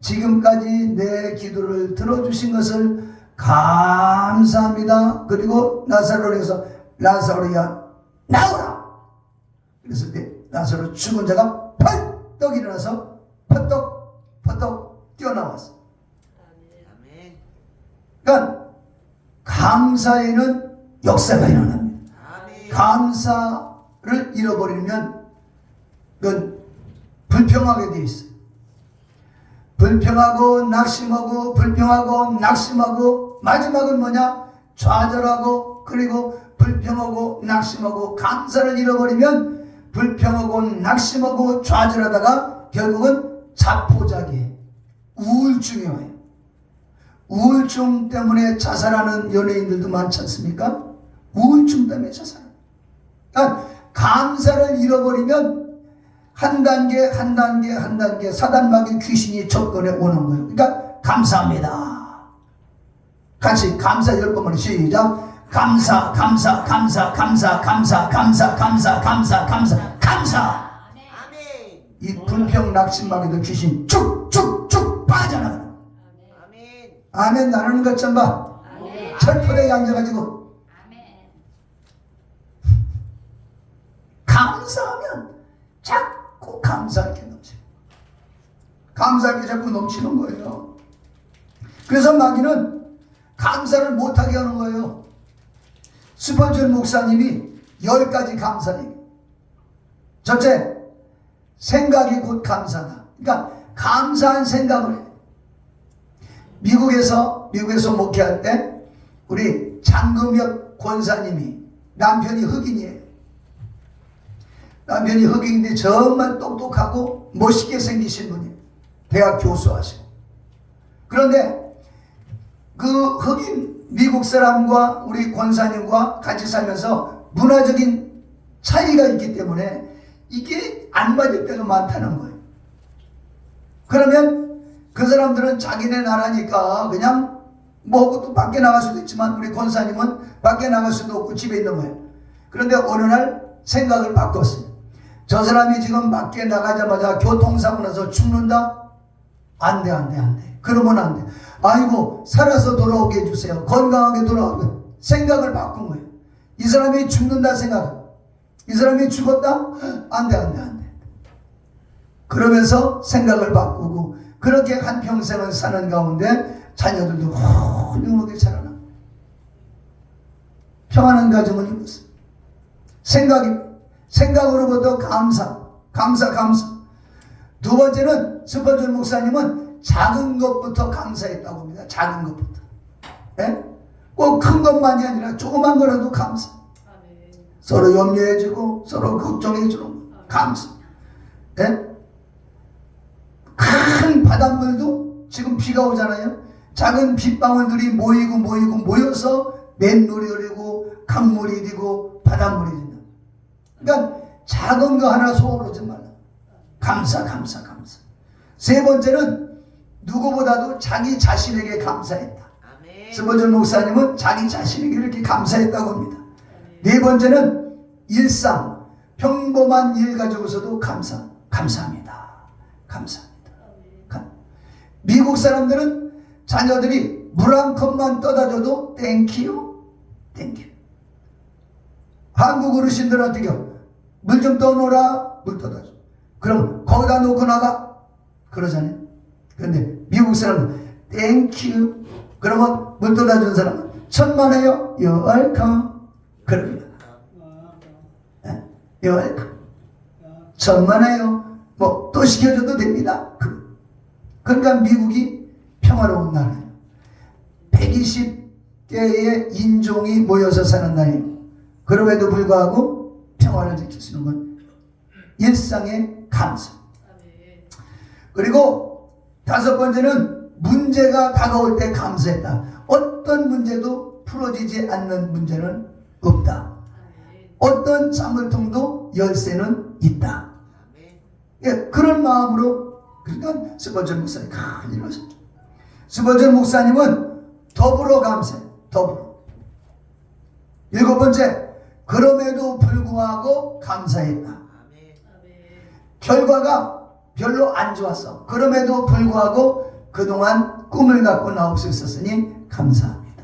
지금까지 내 기도를 들어주신 것을 감사합니다. 그리고 나사로에서 라사로야 나오라. 그랬을 때 나사로 죽은 자가 펄떡 일어나서 퍼떡 뛰어나왔어. 그러니까 감사에는 역사가 일어납니다. 감사를 잃어버리면 그건 불평하게 돼 있어요. 불평하고 낙심하고 마지막은 뭐냐? 좌절하고 그리고 불평하고 낙심하고 감사를 잃어버리면 불평하고 낙심하고 좌절하다가 결국은 자포자기 우울증이 와요. 우울증 때문에 자살하는 연예인들도 많지 않습니까? 우울증 때문에 자살해요. 그러니까 감사를 잃어버리면 한 단계 사단마귀 귀신이 접근해 오는 거예요. 그러니까 감사합니다. 같이 감사 10번만 시작. 감사. 이 불평 낙심마귀들 귀신 쭉쭉쭉 빠져나가는. 아멘. 나누는 것 좀 봐. 철푸대에 앉아가지고 감사하면 자꾸 감사하게 넘치고 감사하게 자꾸 넘치는 거예요. 그래서 마귀는 감사를 못하게 하는 거예요. 스펄전 목사님이 10가지 감사얘기. 첫째, 생각이 곧 감사다. 그러니까 감사한 생각을 해. 미국에서 목회할 때 우리 장금혁 권사님이 남편이 흑인이에요. 남편이 흑인인데 정말 똑똑하고 멋있게 생기신 분이에요. 대학 교수하시고. 그런데 그 흑인 미국 사람과 우리 권사님과 같이 살면서 문화적인 차이가 있기 때문에 이게 안 맞을 때가 많다는 거예요. 그러면 그 사람들은 자기네 나라니까 그냥 뭐하고 또 밖에 나갈 수도 있지만 우리 권사님은 밖에 나갈 수도 없고 집에 있는 거예요. 그런데 어느 날 생각을 바꿨어요. 저 사람이 지금 밖에 나가자마자 교통사고 나서 죽는다? 안 돼. 그러면 안 돼. 아이고, 살아서 돌아오게 해주세요. 건강하게 돌아오게. 생각을 바꾼 거예요. 이 사람이 죽는다 생각. 이 사람이 죽었다? 안 돼. 그러면서 생각을 바꾸고 그렇게 한평생을 사는 가운데 자녀들도 훌륭하게 자라나. 평안한 가정을 이뤘어요. 생각으로부터 감사. 두 번째는 스펄전 목사님은 작은 것부터 감사했다고 합니다. 작은 것부터. 예? 꼭 큰 것만이 아니라 조그만 거라도 감사. 서로 염려해주고 서로 걱정해주는 감사. 예? 큰 바닷물도 지금 비가 오잖아요. 작은 빗방울들이 모여서 냇물이 흐르고 강물이 되고 바닷물이 된다. 그러니까 작은 거 하나 소홀하지 말라. 감사. 세 번째는 누구보다도 자기 자신에게 감사했다. 스펄전 목사님은 자기 자신에게 이렇게 감사했다고 합니다. 네 번째는 일상 평범한 일 가지고서도 감사합니다. 미국 사람들은 자녀들이 물 한 컵만 떠다 줘도 땡큐. 한국 어르신들은 어떻게 해요? 물 좀 떠놓으라. 물 떠다 줘. 그럼 거기다 놓고 나가. 그러잖아요. 그런데 미국 사람은 땡큐. 그러면 물 떠다 준 사람은 천만에요. You're welcome. 그럽니다. You're welcome. 천만에요. 뭐 또 시켜줘도 됩니다. 그러니까 미국이 평화로운 나라예요. 120개의 인종이 모여서 사는 나라예요. 그럼에도 불구하고 평화를 지킬 수 있는 건 일상의 감사. 그리고 다섯 번째는 문제가 다가올 때 감사했다. 어떤 문제도 풀어지지 않는 문제는 없다. 어떤 자물통도 열쇠는 있다. 예, 그런 마음으로 그러니까 스펄전 목사님 큰 일을 하셨죠. 스펄전 목사님은 더불어 감사해. 더불어. 일곱 번째, 그럼에도 불구하고 감사했다. 결과가 별로 안 좋았어. 그럼에도 불구하고 그동안 꿈을 갖고 나올 수 있었으니 감사합니다.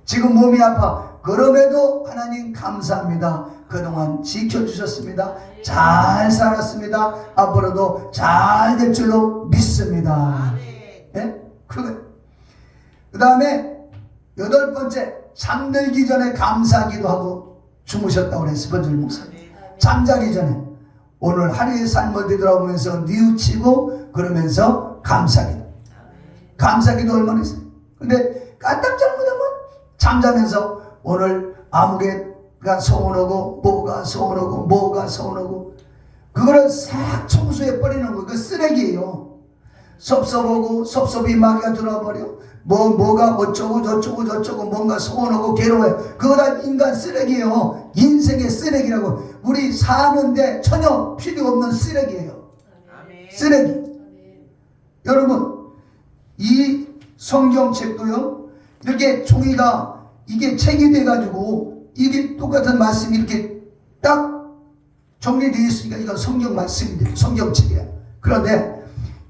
지금 몸이 아파. 그럼에도 하나님 감사합니다. 그동안 지켜주셨습니다. 잘 살았습니다. 앞으로도 잘 될 줄로 믿습니다. 예? 그 다음에 8번째, 잠들기 전에 감사하기도 하고 주무셨다고 그랬어요. 스펀전 목사님. 잠자기 전에 오늘 하루의 삶을 되돌아보면서 뉘우치고 그러면서 감사기도. 감사기도 얼마나 했어요. 근데 까딱 잘못하면 잠자면서 오늘 아무개가 서운하고 뭐가 서운하고 뭐가 서운하고 그거를 싹 청소해 버리는 거. 그 쓰레기예요. 섭섭하고 섭섭이 마귀가 들어버려. 뭐가 어쩌고 저쩌고 뭔가 서운하고 괴로워요. 그거 다 인간 쓰레기예요. 인생의 쓰레기라고. 우리 사는데 전혀 필요 없는 쓰레기예요. 쓰레기. 여러분, 이 성경책도요, 이렇게 종이가 이게 책이 돼가지고 이게 똑같은 말씀이 이렇게 딱 정리되어 있으니까 이건 성경 말씀이 돼요. 성경책이에요. 그런데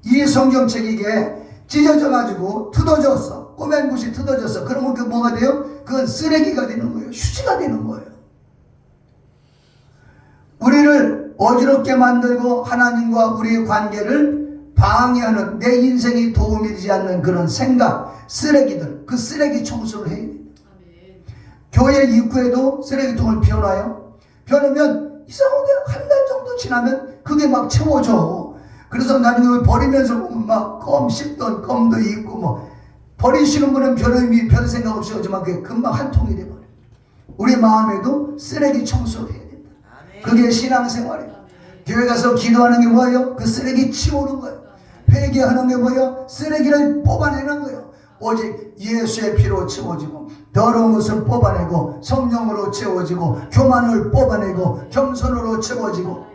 이 성경책이 이게 찢어져 가지고 뜯어졌어. 꼬맨 굿이 뜯어졌어. 그러면 그 뭐가 돼요? 그건 쓰레기가 되는 거예요. 휴지가 되는 거예요. 우리를 어지럽게 만들고 하나님과 우리의 관계를 방해하는, 내 인생이 도움이 되지 않는 그런 생각, 쓰레기들, 그 쓰레기 청소를 해야 됩니다. 교회 입구에도 쓰레기통을 비워놔요. 비워놓으면 이상하게 한 달 정도 지나면 그게 막 채워져. 그래서 나중에 버리면서 보면 막 껌 씹던 껌도 있고, 뭐 버리시는 분은 별 생각 없이 하지만 그게 금방 한 통이 돼버려요. 우리 마음에도 쓰레기 청소를 해야 된다. 그게 신앙생활이에요. 교회 가서 기도하는 게 뭐예요? 그 쓰레기 치우는 거예요. 회개하는 게 뭐예요? 쓰레기를 뽑아내는 거예요. 오직 예수의 피로 채워지고 더러운 것을 뽑아내고 성령으로 채워지고 교만을 뽑아내고 겸손으로 채워지고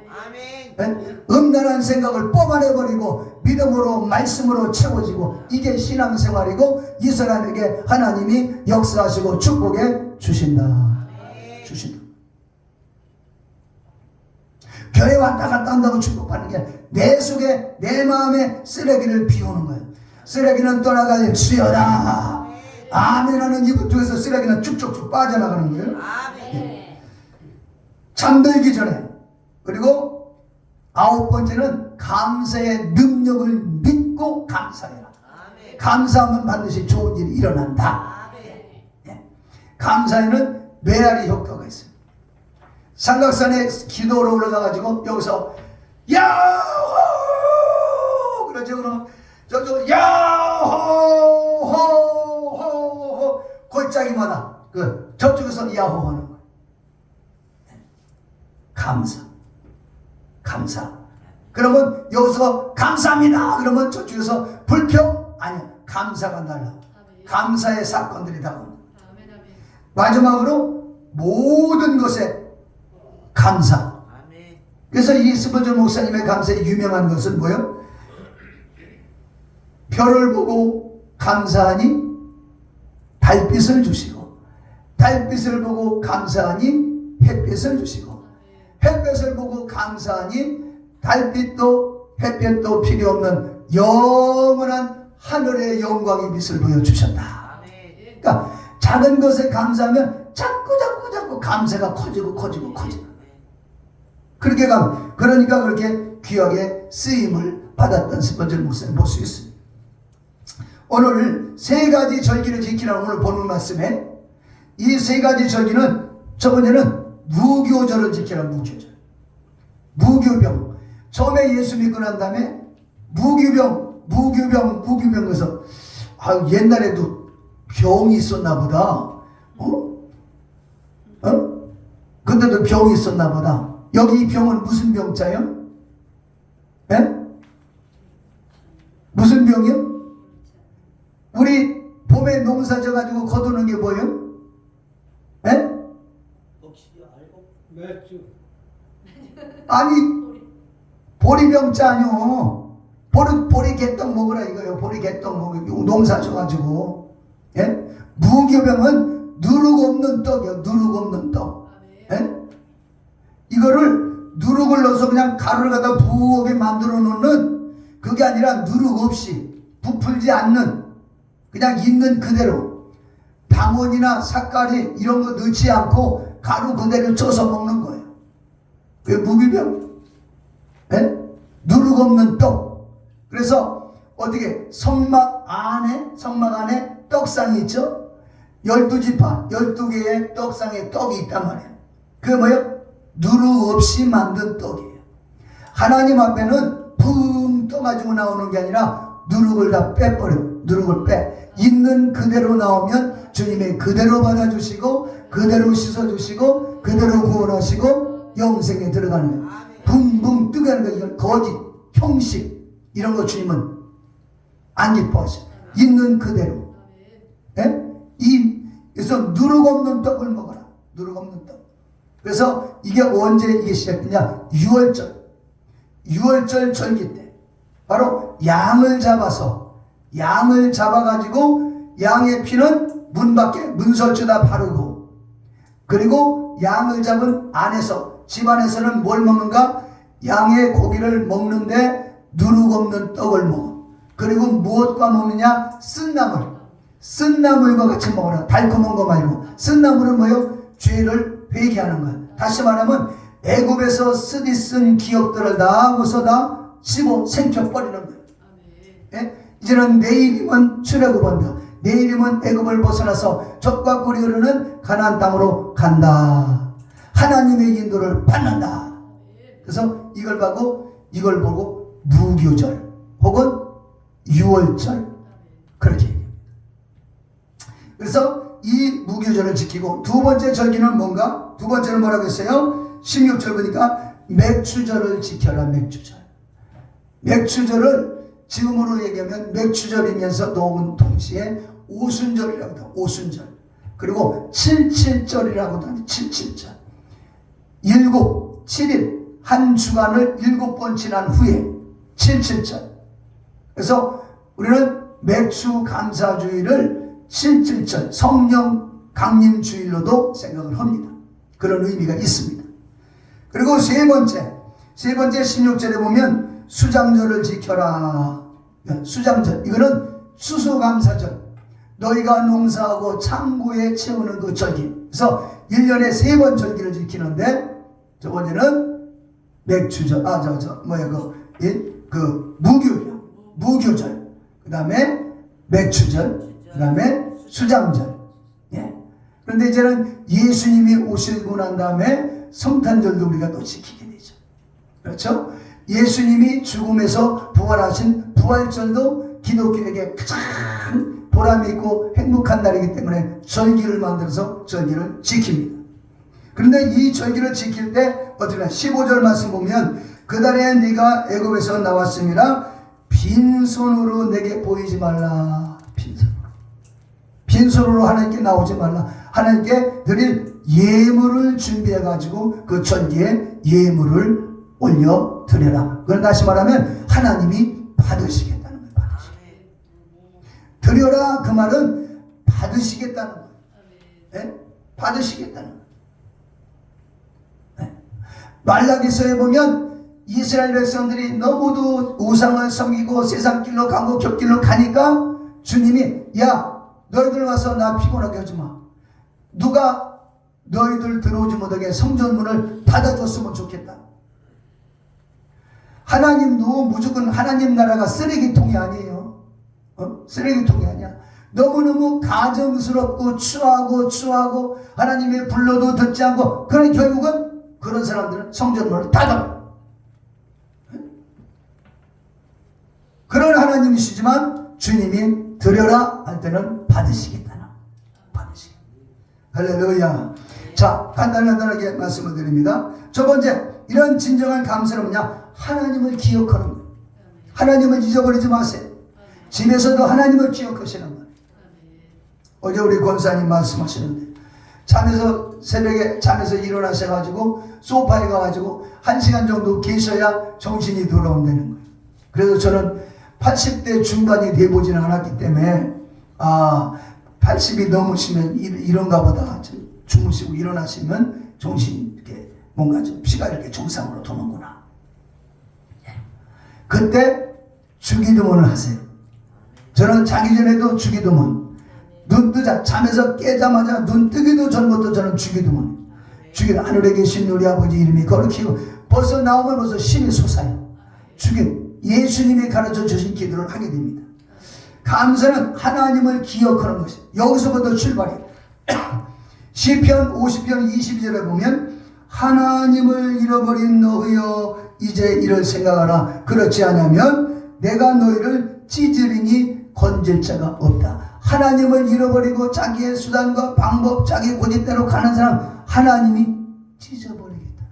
음란한 생각을 뽑아내버리고 믿음으로 말씀으로 채워지고, 이게 신앙생활이고 이 사람에게 하나님이 역사하시고 축복해 주신다. 주신다. 교회 왔다 갔다 한다고 축복받는 게 내 속에 내 마음에 쓰레기를 비우는 거예요. 쓰레기는 떠나갈 수여라. 아멘 하는 이불 통해서 쓰레기는 쭉쭉쭉 빠져나가는 거예요. 네. 잠들기 전에. 그리고 9번째는 감사의 능력을 믿고 감사해라. 감사하면 반드시 좋은 일이 일어난다. 네. 감사에는 메아리 효과가 있어요. 삼각산에 기도로 올라가가지고 여기서 야호 그러죠. 그러면 저쪽 야호호호호 골짜기마다 그 저쪽에서 야호 하는 거예요. 감사. 그러면 여기서 감사합니다. 그러면 저쪽에서 불평? 아니요. 감사가 날라. 감사의 사건들이 다 옵니다. 마지막으로 모든 것에 감사. 그래서 이 스펀전 목사님의 감사에 유명한 것은 뭐예요? 별을 보고 감사하니 달빛을 주시고, 달빛을 보고 감사하니 햇빛을 주시고, 햇빛을 보고 감사하니 달빛도 햇빛도 필요 없는 영원한 하늘의 영광의 빛을 보여주셨다. 그러니까 작은 것에 감사하면 자꾸 감사가 커지고 그렇게 그러니까 그렇게 귀하게 쓰임을 받았던 스펀전 목사님 볼 수 있습니다. 오늘 3가지 절기를 지키라는 오늘 본문 말씀에 이 3가지 절기는 첫 번째는 무교절을 지키라. 무교병. 처음에 예수 믿고 난 다음에 무교병 그래서 옛날에도 병이 있었나 보다. 그때도 병이 있었나 보다. 여기 이 병은 무슨 병자요? 예? 무슨 병이요? 우리 봄에 농사 져가지고 거두는 게 뭐예요? 예? 맥주. 아니, 보리병자 아니요. 보리 개떡 먹으라 이거요. 보리 개떡 먹으라. 농사 져가지고. 예? 무교병은 누룩 없는 떡이요. 누룩 없는 떡. 예? 이거를 누룩을 넣어서 그냥 가루를 갖다 부하게 만들어 놓는, 그게 아니라 누룩 없이 부풀지 않는 그냥 있는 그대로 당원이나 삭가리 이런 거 넣지 않고 가루 그대로 쪄서 먹는 거예요. 왜 무기병? 예? 누룩 없는 떡. 그래서 어떻게 성막 안에 떡상이 있죠? 12지파 12개의 떡상에 떡이 있단 말이에요. 그게 뭐예요? 누룩 없이 만든 떡이에요. 하나님 앞에는 붕 떠가지고 나오는 게 아니라 누룩을 다 빼버려. 누룩을 빼. 있는 그대로 나오면 주님이 그대로 받아주시고 그대로 씻어주시고 그대로 구원하시고 영생에 들어가는 거예요. 붕붕 뜨게 하는 거예요. 이건 거짓, 형식 이런 거 주님은 안 기뻐하셔. 있는 그대로. 예? 그래서 누룩 없는 떡을 먹어라. 누룩 없는 떡. 그래서 이게 언제 이게 시작되냐? 6월절 절기 때 바로 양을 잡아가지고 양의 피는 문 밖에 문설주다 바르고, 그리고 양을 잡은 안에서 집안에서는 뭘 먹는가? 양의 고기를 먹는데 누룩 없는 떡을 먹어. 그리고 무엇과 먹느냐? 쓴 나물과 같이 먹어라. 달콤한 거 말고. 쓴 나물은 뭐예요? 죄를 회개하는 거야. 다시 말하면 애굽에서 쓰디쓴 기억들을 다 하고서 다 씹어 생겨버리는 거예요. 예? 이제는 내일이면 출애굽한다. 내일이면 애굽을 벗어나서 적과 꿀이 흐르는 가나안 땅으로 간다. 하나님의 인도를 받는다. 그래서 이걸 보고 무교절 혹은 6월절 그렇게 얘기합니다. 그래서 이 무교절을 지키고 두 번째 절기는 뭔가? 두 번째는 뭐라고 했어요? 16절 보니까 맥추절을 지켜라. 맥추절을 지금으로 얘기하면 맥추절이면서 동시에 오순절이라고 해요. 오순절. 그리고 77절이라고도 하죠. 77절. 7일 한 주간을 7번 지난 후에 77절. 그래서 우리는 맥추 감사주일을 77절 성령 강림주일로도 생각을 합니다. 그런 의미가 있습니다. 그리고 세 번째 16절에 보면 수장절을 지켜라. 수장절, 이거는 수수감사절. 너희가 농사하고 창고에 채우는 그 절기. 그래서 1년에 3번 절기를 지키는데 저 번째는 맥추절, 무교절, 그 다음에 맥추절, 그 다음에 수장절. 예. 그런데 이제는 예수님이 오시고 난 다음에 성탄절도 우리가 또 지키게 되죠. 그렇죠? 예수님이 죽음에서 부활하신 부활절도 기독교에게 가장 보람이 있고 행복한 날이기 때문에 절기를 만들어서 절기를 지킵니다. 그런데 이 절기를 지킬 때 어떻게 15절 말씀 보면 그 달에 네가 애굽에서 나왔음이라 빈손으로 내게 보이지 말라. 빈손으로 하나님께 나오지 말라. 하나님께 드릴 예물을 준비해 가지고 그 절기에 예물을 올려 드려라. 그건 다시 말하면 하나님이 받으시겠다는 거예요. 드려라 그 말은 받으시겠다는 거예요. 네? 받으시겠다는 거예요. 네. 말라기서에 보면 이스라엘 백성들이 너무도 우상을 섬기고 세상 길로 가고 곁길로 가니까 주님이 야 너희들 와서 나 피곤하게 하지 마. 누가 너희들 들어오지 못하게 성전문을 닫아줬으면 좋겠다. 하나님도 무조건 하나님 나라가 쓰레기통이 아니에요. 쓰레기통이 아니야. 너무너무 가정스럽고 추하고 하나님의 불러도 듣지 않고 그런 결국은 그런 사람들은 성전문을 닫아. 그런 하나님이시지만 주님이 드려라 할 때는 받으시겠다는 받으시겠다. 할렐루야. 자, 간단하게 말씀을 드립니다. 첫 번째, 이런 진정한 감사는 뭐냐? 하나님을 기억하는 거예요. 하나님을 잊어버리지 마세요. 집에서도 하나님을 기억하시는 거예요. 어제 우리 권사님 말씀하시는데 새벽에 잠에서 일어나셔가지고 소파에 가가지고 1시간 정도 계셔야 정신이 돌아온다는 거예요. 그래서 저는 80대 중반이 돼보지는 않았기 때문에 80이 넘으시면 이런가 보다. 주무시고 일어나시면 정신이 이렇게 뭔가 좀 피가 이렇게 정상으로 도는구나. 그때 주기도문을 하세요. 저는 자기 전에도 주기도문, 눈 뜨자 잠에서 깨자마자 눈 뜨기도 전부터 저는 주기도문, 주기도 하늘에 계신 우리 아버지 이름이 거룩히고 벌써 나오면 벌써 심이 솟아요. 예수님이 가르쳐 주신 기도를 하게 됩니다. 감사는 하나님을 기억하는 것이 여기서부터 출발이에요. 시편 50편 22절에 보면 하나님을 잃어버린 너희여 이제 이를 생각하라. 그렇지 않으면 내가 너희를 찢으리니 건질 자가 없다. 하나님을 잃어버리고 자기의 수단과 방법, 자기 고집대로 가는 사람 하나님이 찢어버리겠다.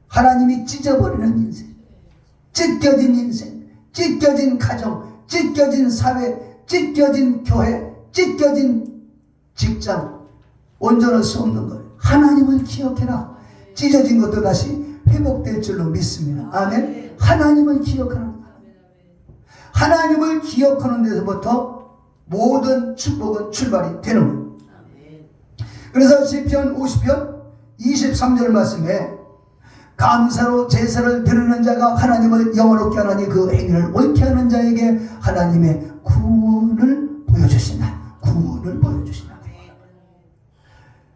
하나님이 찢어버리는 인생, 찢겨진 인생, 찢겨진 가정, 찢겨진 사회, 찢겨진 교회, 찢겨진 직장, 온전할 수 없는 거예요. 하나님을 기억해라. 찢어진 것도 다시 회복될 줄로 믿습니다. 아멘. 하나님을 기억하는 거예요. 하나님을 기억하는 데서부터 모든 축복은 출발이 되는 거예요. 그래서 시편 50편 23절 말씀에 감사로 제사를 드리는 자가 하나님을 영원롭게 하나니 그 행위를 옳게 하는 자에게 하나님의 구원을 보여주신다. 구원을 보여주신다.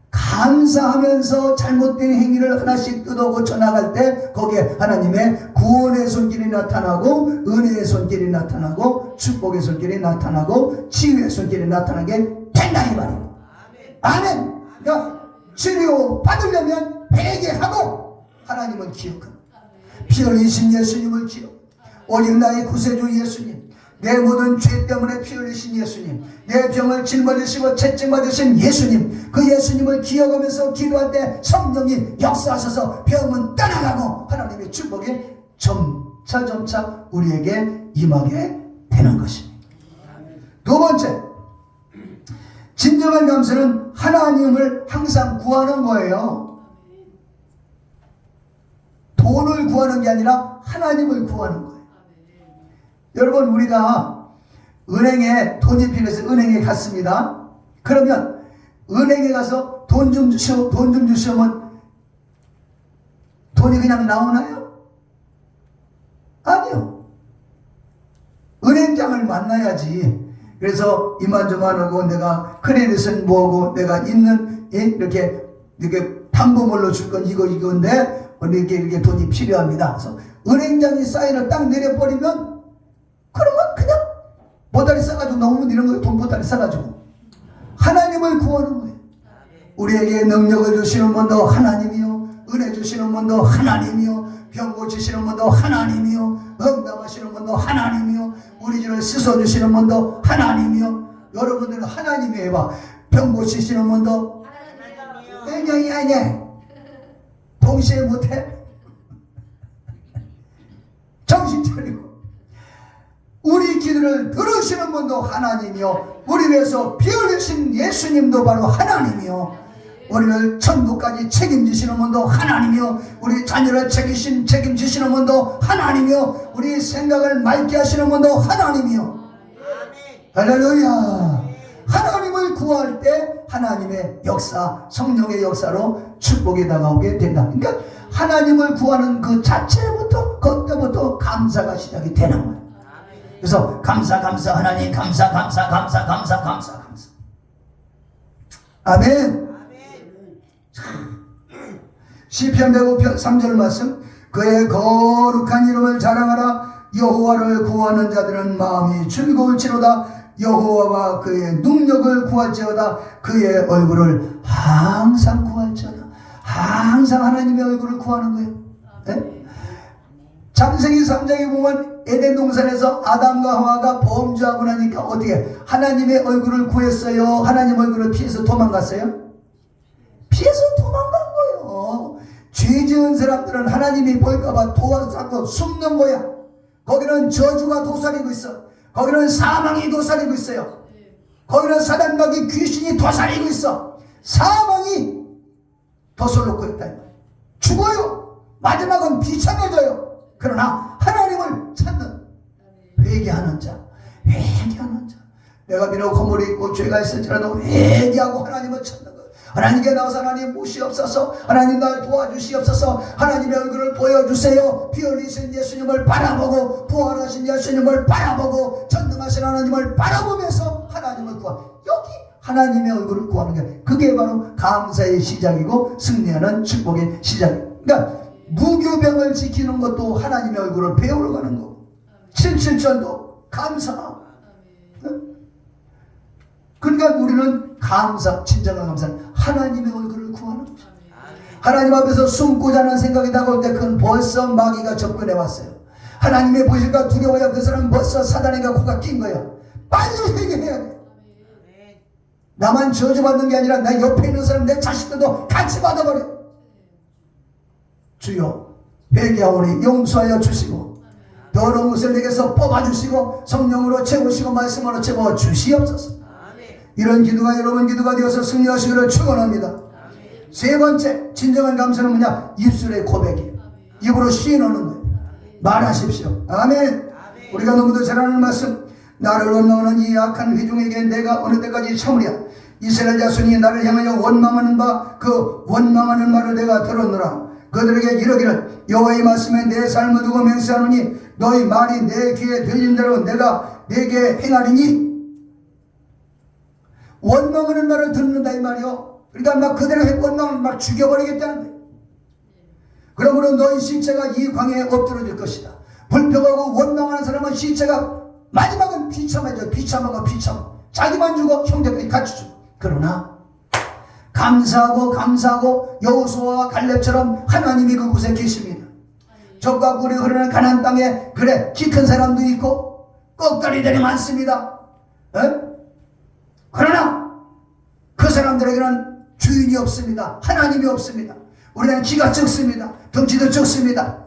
감사하면서 잘못된 행위를 하나씩 뜯어 고쳐 나갈 때 거기에 하나님의 구원의 손길이 나타나고 은혜의 손길이 나타나고 축복의 손길이 나타나고 치유의 손길이 나타나게 된다 이 말이에요. 아멘. 그러니까 치료 받으려면 회개하고 하나님을 기억하고 피 흘리신 예수님을 기억, 오직 나의 구세주 예수님, 내 모든 죄 때문에 피 흘리신 예수님, 내 병을 짊어지시고 채찍받으신 예수님, 그 예수님을 기억하면서 기도할 때 성령이 역사하셔서 병은 떠나가고 하나님의 축복이 점차 우리에게 임하게 되는 것입니다. 두 번째, 진정한 감사는 하나님을 항상 구하는 거예요. 돈을 구하는 게 아니라 하나님을 구하는 거예요. 여러분, 우리가 은행에 돈이 필요해서 은행에 갔습니다. 그러면 은행에 가서 돈 좀 주시면 돈이 그냥 나오나요? 아니요. 은행장을 만나야지. 그래서 이만저만하고 내가 크레딧은 뭐고 내가 있는 이렇게 담보물로 줄 건 이건데 이렇게 돈이 필요합니다. 그래서 은행장이 사인을 딱 내려버리면 그러면 그냥 보따리 싸가지고 나오면 이런 거예요. 돈 보따리 싸가지고 하나님을 구하는 거예요. 우리에게 능력을 주시는 분도 하나님이요, 은혜 주시는 분도 하나님이요, 병 고치시는 분도 하나님이요, 응답하시는 분도 하나님이요, 우리 집을 씻어주시는 분도 하나님이요. 여러분들은 하나님이 해봐. 병 고치시는 분도 아니야. 동시에 못해? 정신 차리고. 우리 기도를 들으시는 분도 하나님이요, 우리 위해서 피 흘리신 예수님도 바로 하나님이요, 우리를 천국까지 책임지시는 분도 하나님이요, 우리 자녀를 책임지시는 분도 하나님이요, 우리 생각을 맑게 하시는 분도 하나님이요. 할렐루야. 하나님을 구할 때 하나님의 역사, 성령의 역사로 축복이 다가오게 된다. 그러니까 하나님을 구하는 그 자체부터, 그때부터 감사가 시작이 되는 거예요. 그래서 감사 하나님, 감사. 아멘. 시편 105편 3절 말씀, 그의 거룩한 이름을 자랑하라. 여호와를 구하는 자들은 마음이 즐거울지로다. 여호와와 그의 능력을 구할지어다. 그의 얼굴을 항상 구할지어다. 항상 하나님의 얼굴을 구하는 거예요. 네? 창세기 3장에 보면 에덴 동산에서 아담과 하와가 범죄하고 나니까 어떻게 하나님의 얼굴을 구했어요? 하나님 얼굴을 피해서 도망갔어요? 피해서 도망간 거예요. 죄 지은 사람들은 하나님이 볼까봐 도와서 숨는 거야. 거기는 저주가 도사리고 있어. 거기는 사망이 도사리고 있어요. 거기는 사단마귀 귀신이 도사리고 있어. 사망이 덫을 놓고 있다. 죽어요. 마지막은 비참해져요. 그러나 하나님을 찾는 회개하는 자, 내가 비록 허물이 있고 죄가 있을지라도 회개하고 하나님을 찾는 것, 하나님께 나와서 하나님 보시옵소서, 하나님 날 도와주시옵소서, 하나님의 얼굴을 보여주세요. 피 흘리신 예수님을 바라보고 부활하신 예수님을 바라보고 전능하신 하나님을 바라보면서 하나님을 여기 하나님의 얼굴을 구하는 게 그게 바로 감사의 시작이고 승리하는 축복의 시작이에요. 그러니까 무교병을 지키는 것도 하나님의 얼굴을 배우러 가는 거고 77전도 감사. 그러니까 우리는 감사, 진정한 감사는 하나님의 얼굴을 구하는 거죠. 하나님 앞에서 숨고자 하는 생각이 다가올 때 그건 벌써 마귀가 접근해 왔어요. 하나님의 보실까 두려워야 그 사람은 벌써 사단에게 코가 낀 거야. 빨리 회개해야 돼. 나만 저주받는 게 아니라 내 옆에 있는 사람, 내 자식들도 같이 받아버려. 주여 회개하오니 용서하여 주시고 더러운 것을 내게서 뽑아주시고 성령으로 채우시고 말씀으로 채워 주시옵소서. 이런 기도가 여러분 기도가 되어서 승리하시기를 축원합니다. 세 번째 진정한 감사는 뭐냐? 입술의 고백이에요. 입으로 시인하는 거예요. 말하십시오. 아멘. 우리가 너무도 잘 아는 말씀, 나를 원망하는 이 악한 회중에게 내가 어느 때까지 참으랴. 이스라엘 자손이 나를 향하여 원망하는 바 그 원망하는 말을 내가 들었노라. 그들에게 이르기를 여호와의 말씀에 내 삶을 두고 맹세하노니 너희 말이 내 귀에 들린 대로 내가 내게 행하리니. 원망하는 말을 듣는다 이 말이요. 그러니까 막 그대로 원망을 막 죽여버리겠다는 거예요. 그러므로 너희 시체가 이 광야에 엎드러질 것이다. 불평하고 원망하는 사람은 시체가 마지막은 비참해져. 비참하고 자기만 죽어 형제까지 같이 죽어. 그러나 감사하고 여호수아와 갈렙처럼 하나님이 그곳에 계십니다. 적과 꿀이 흐르는 가나안 땅에 그래 키 큰 사람도 있고 꺽다리들이 많습니다. 그러나 그 사람들에게는 주인이 없습니다. 하나님이 없습니다. 우리는 키가 적습니다. 덩치도 적습니다.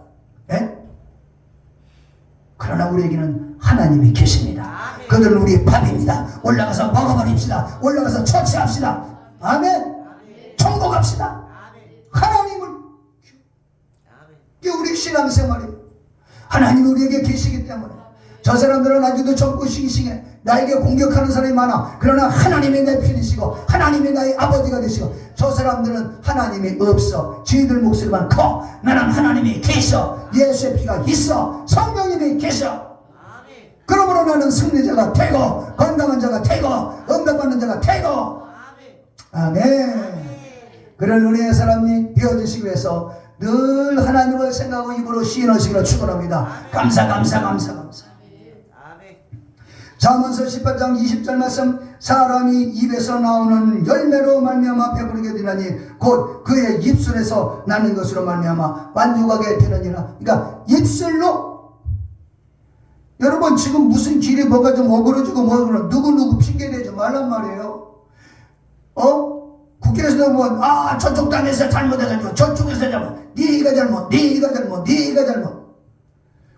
그러나 우리에게는 하나님이 계십니다. 그들은 우리의 밥입니다. 올라가서 먹어버립시다. 올라가서 처치합시다. 아멘. 정복합시다. 하나님을. 이게 우리 신앙생활이에요. 하나님이 우리에게 계시기 때문에. 저 사람들은 아직도 젊고 싱싱해. 나에게 공격하는 사람이 많아. 그러나 하나님이 내 편이시고 하나님이 나의 아버지가 되시고 저 사람들은 하나님이 없어. 지들 목소리만 커. 나는 하나님이 계셔. 예수의 피가 있어. 성령님이 계셔. 그러므로 나는 승리자가 되고 건강한 자가 되고 응답받는 자가 되고. 아멘. 그런 은혜의 사람이 되어주시기 위해서 늘 하나님을 생각하고 입으로 시인하시기를 축원합니다. 감사. 잠언서 18장 20절 말씀, 사람이 입에서 나오는 열매로 말미암아 배부르게 되나니 곧 그의 입술에서 나는 것으로 말미암아 만족하게 되느니라. 그러니까 입술로. 여러분 지금 무슨 길이 뭐가 좀 어그러지고 뭐가 누구 핑계대지 말란 말이에요. 국회에서도 뭐 저쪽 당에서 잘못해가지고 저쪽에서 잘못, 네가 잘못.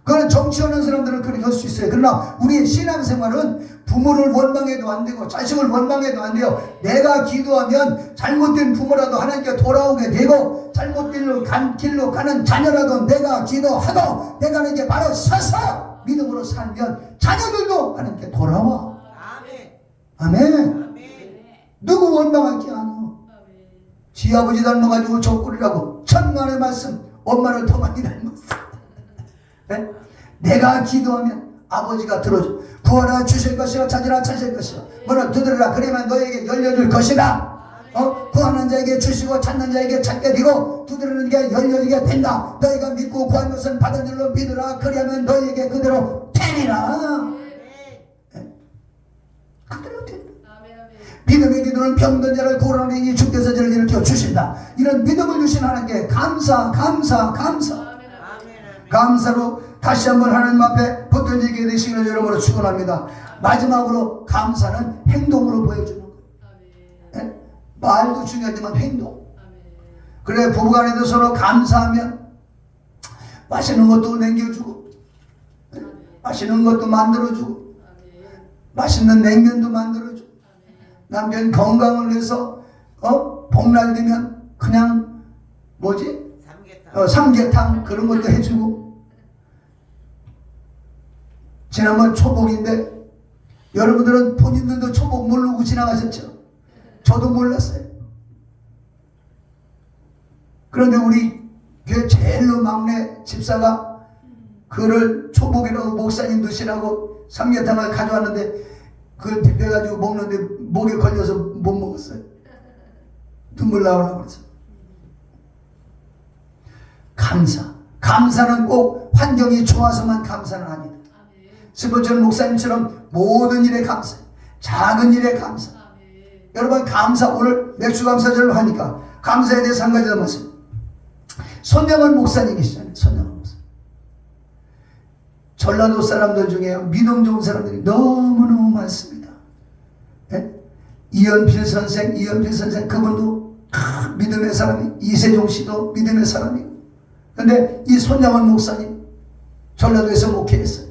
그건 정치하는 사람들은 그렇게 할 수 있어요. 그러나 우리의 신앙생활은 부모를 원망해도 안 되고 자식을 원망해도 안 돼요. 내가 기도하면 잘못된 부모라도 하나님께 돌아오게 되고 잘못된 길로 가는 자녀라도 내가 기도하고 내가 이제 바로 서서 믿음으로 살면 자녀들도 하나님께 돌아와. 아멘. 누구 원망할 게 아니야. 지 아버지 닮아가지고 족골이라고 천만의 말씀. 엄마를 더 많이 닮았어. 내가 기도하면 아버지가 들어줘. 구하라 주실 것이요 찾으라 찾을 것이요 문을 두드리라 그러면 너에게 열려줄 것이다. 구하는 자에게 주시고 찾는 자에게 찾게 되고 두드리는 게 열려지게 된다. 너희가 믿고 구한 것은 받은 줄로 믿으라. 그리하면 너희에게 그대로 되리라. 그대로 된다. 믿음의 기도는 병든 자를 고라니 주께서 저를 일으켜 주신다. 이런 믿음을 주신 하나님께 감사. 감사로 다시 한번 하나님 앞에 붙들리게 되시기를 여러분으로 축원합니다. 마지막으로 감사는 행동으로 보여주는 거예요. 말도 중요하지만 행동. 그래 부부간에도 서로 감사하면 맛있는 것도 남겨주고 맛있는 것도 만들어주고 맛있는 냉면도 만들어주고 남편 건강을 위해서 복날 되면 그냥 삼계탕 그런 것도 해주고. 지난번 초복인데 여러분들은 본인들도 초복 모르고 지나가셨죠? 저도 몰랐어요. 그런데 우리 교회 제일로 막내 집사가 그를 초복이라고 목사님 드시라고 삼계탕을 가져왔는데 그걸 대표해가지고 먹는데 목에 걸려서 못 먹었어요. 눈물 나오려고 그래서. 감사는 꼭 환경이 좋아서만 감사는 아니다. 스포츠는 목사님처럼 모든 일에 감사, 작은 일에 감사. 여러분 감사, 오늘 맥주 감사절을 하니까 감사에 대해서 한 가지 더 말씀. 손영원 목사님이시잖아요. 손영원 목사님. 전라도 사람들 중에 믿음 좋은 사람들이 너무너무 많습니다. 예? 이연필 선생 그분도 믿음의 사람이, 이세종 씨도 믿음의 사람이고. 그런데 이 손영원 목사님 전라도에서 목회했어요.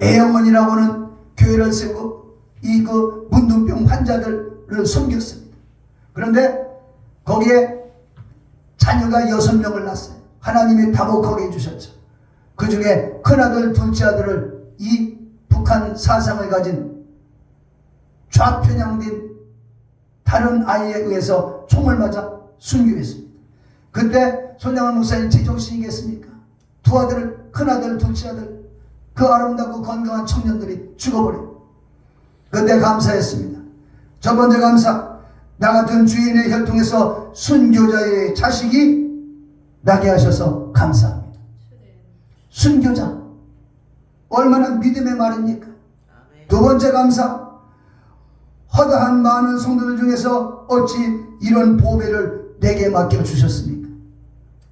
애영원이라고는 교회를 세우고 이 그 문둥병 환자들을 섬겼습니다. 그런데 거기에 자녀가 6명을 낳았어요. 하나님이 다복하게 해주셨죠. 그 중에 큰아들 둘째 아들을 이 북한 사상을 가진 좌편향된 다른 아이에 의해서 총을 맞아 순교했습니다. 그때 손양원 목사님 제정신이겠습니까? 두 아들, 큰아들 둘째 아들, 그 아름답고 건강한 청년들이 죽어버려요. 그때 감사했습니다. 첫 번째 감사, 나 같은 주인의 혈통에서 순교자의 자식이 나게 하셔서 감사합니다. 순교자, 얼마나 믿음의 말입니까? 두 번째 감사, 허다한 많은 성도들 중에서 어찌 이런 보배를 내게 맡겨주셨습니까?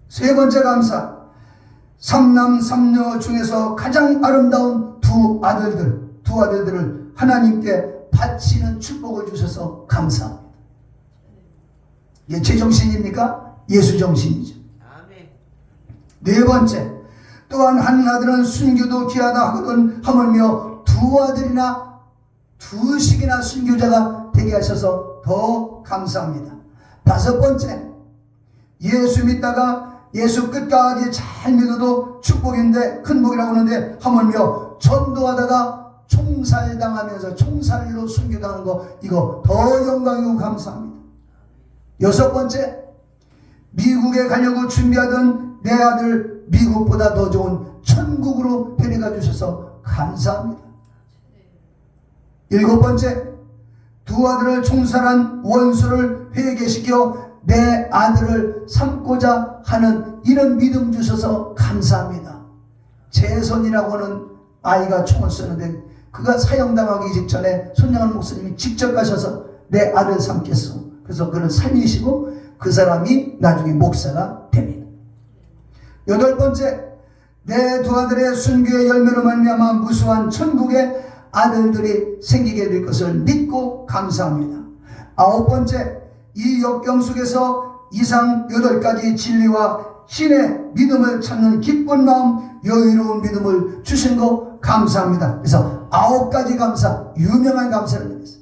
세 번째 감사, 삼남 삼녀 중에서 가장 아름다운 두 아들들을 하나님께 바치는 축복을 주셔서 감사합니다. 이게 제 정신입니까? 예수 정신이죠. 네 번째, 또한 한 아들은 순교도 귀하다 하거든 하물며 두 아들이나 두식이나 순교자가 되게 하셔서 더 감사합니다. 다섯 번째, 예수 믿다가 예수 끝까지 잘 믿어도 축복인데 큰 복이라고 하는데 하물며 전도하다가 총살당하면서 총살로 순교당하는 거, 이거 더 영광이고 감사합니다. 여섯 번째, 미국에 가려고 준비하던 내 아들 미국보다 더 좋은 천국으로 데려가 주셔서 감사합니다. 일곱 번째, 두 아들을 총살한 원수를 회개시켜 내 아들을 삼고자 하는 이런 믿음 주셔서 감사합니다. 재선이라고 하는 아이가 총을 쏘는데 그가 사형당하기 직전에 손양원 목사님이 직접 가셔서 내 아들 삼겠소. 그래서 그는 살리시고 그 사람이 나중에 목사가 됩니다. 여덟 번째, 내 두 아들의 순교의 열매로 말미암아 무수한 천국의 아들들이 생기게 될 것을 믿고 감사합니다. 아홉 번째, 이 역경 속에서 이상 8가지 진리와 신의 믿음을 찾는 기쁜 마음, 여유로운 믿음을 주신 거 감사합니다. 그래서 9가지 감사, 유명한 감사를 드렸어요.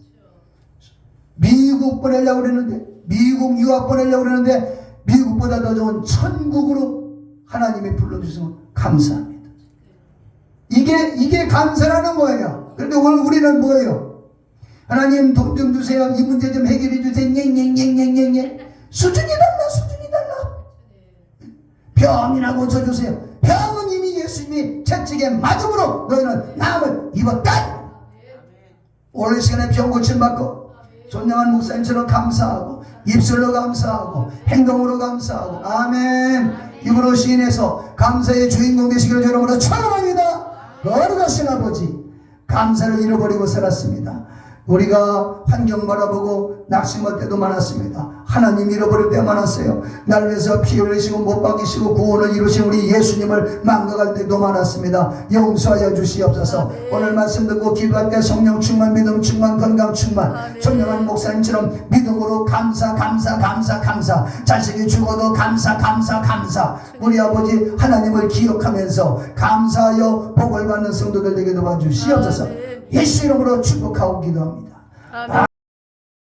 미국 보내려고 그랬는데, 미국 유학 보내려고 그랬는데 미국보다 더 좋은 천국으로 하나님이 불러주셔서 감사합니다. 이게 감사라는 거예요. 그런데 오늘 우리는 뭐예요? 하나님 돈 좀 주세요. 이 문제 좀 해결해 주세요. 수준이 달라. 병이나 고쳐주세요. 병은 이미 예수님이 채찍에 맞음으로 너희는 나음을 입었다. 오늘 시간에 병 고침받고 존경한 목사님처럼 감사하고 입술로 감사하고 행동으로 감사하고 아멘. 입으로 시인해서 감사의 주인공 되시기를 여러분으로 축원합니다. 거룩하신 아버지, 감사를 잃어버리고 살았습니다. 우리가 환경 바라보고 낙심할 때도 많았습니다. 하나님 잃어버릴 때 많았어요. 나를 위해서 피 흘리시고 못 박이시고 구원을 이루신 우리 예수님을 망각할 때도 많았습니다. 용서하여 주시옵소서. 오늘 말씀 듣고 기도할 때 성령 충만, 믿음 충만, 건강 충만, 존경한 목사님처럼 믿음으로 감사. 자식이 죽어도 감사. 우리 아버지 하나님을 기억하면서 감사하여 복을 받는 성도들 되게 도와주시옵소서. 예수 이름으로 축복하고 기도합니다.